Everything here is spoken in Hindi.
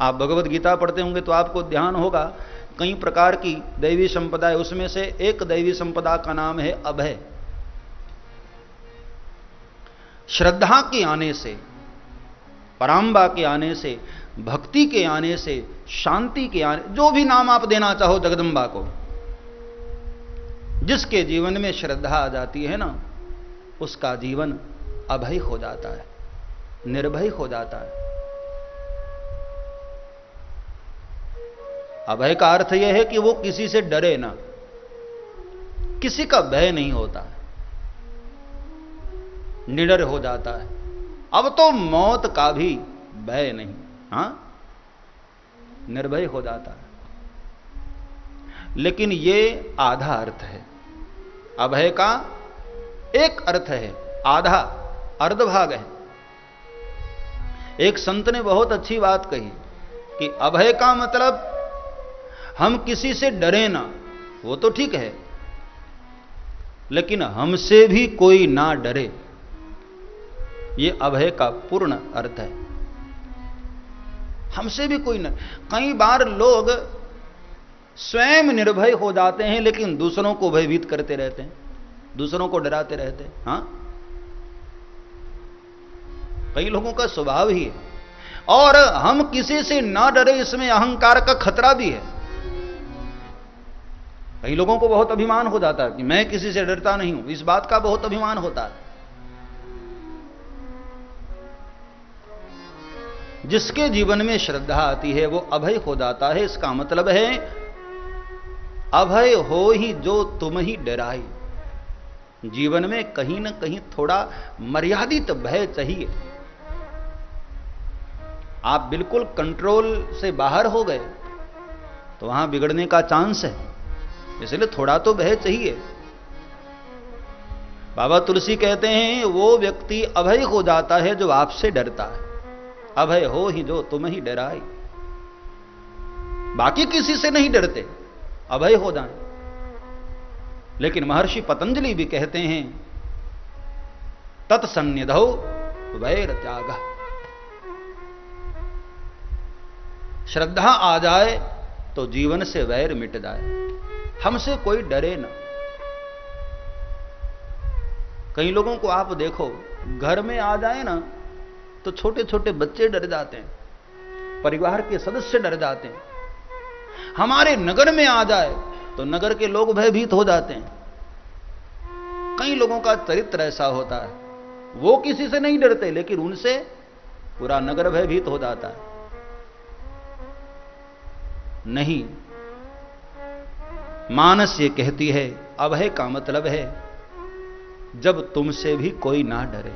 आप भगवत गीता पढ़ते होंगे तो आपको ध्यान होगा, कई प्रकार की दैवी संपदा है, उसमें से एक दैवी संपदा का नाम है अभय। श्रद्धा के आने से, पराम्बा के आने से, भक्ति के आने से, शांति के आने, जो भी नाम आप देना चाहो जगदम्बा को, जिसके जीवन में श्रद्धा आ जाती है ना, उसका जीवन अभय हो जाता है, निर्भय हो जाता है। अभय का अर्थ यह है कि वो किसी से डरे ना, किसी का भय नहीं होता है, निडर हो जाता है। अब तो मौत का भी भय नहीं, हां, निर्भय हो जाता है। लेकिन ये आधा अर्थ है अभय का, एक अर्थ है, आधा अर्धभाग है। एक संत ने बहुत अच्छी बात कही कि अभय का मतलब हम किसी से डरे ना, वो तो ठीक है, लेकिन हमसे भी कोई ना डरे, ये अभय का पूर्ण अर्थ है। हमसे भी कोई ना, कई बार लोग स्वयं निर्भय हो जाते हैं लेकिन दूसरों को भयभीत करते रहते हैं, दूसरों को डराते रहते हैं। हां, कई लोगों का स्वभाव ही है। और हम किसी से ना डरे, इसमें अहंकार का खतरा भी है। कई लोगों को बहुत अभिमान हो जाता है कि मैं किसी से डरता नहीं हूं, इस बात का बहुत अभिमान होता है। जिसके जीवन में श्रद्धा आती है वो अभय हो जाता है। इसका मतलब है अभय हो ही जो तुम ही डराए। जीवन में कहीं ना कहीं थोड़ा मर्यादित भय चाहिए। आप बिल्कुल कंट्रोल से बाहर हो गए तो वहां बिगड़ने का चांस है, इसलिए थोड़ा तो भय चाहिए। बाबा तुलसी कहते हैं वो व्यक्ति अभय हो जाता है जो आपसे डरता है। अभय हो ही जो तुम ही डराए। बाकी किसी से नहीं डरते, अभय हो जाए। लेकिन महर्षि पतंजलि भी कहते हैं तत्सन्निधौ वैर त्याग। श्रद्धा आ जाए तो जीवन से वैर मिट जाए, हमसे कोई डरे ना। कई लोगों को आप देखो, घर में आ जाए ना तो छोटे छोटे बच्चे डर जाते हैं, परिवार के सदस्य डर जाते हैं। हमारे नगर में आ जाए तो नगर के लोग भयभीत हो जाते हैं। कई लोगों का चरित्र ऐसा होता है, वो किसी से नहीं डरते लेकिन उनसे पूरा नगर भयभीत हो जाता है। नहीं, मानस ये कहती है अभय का मतलब है जब तुमसे भी कोई ना डरे।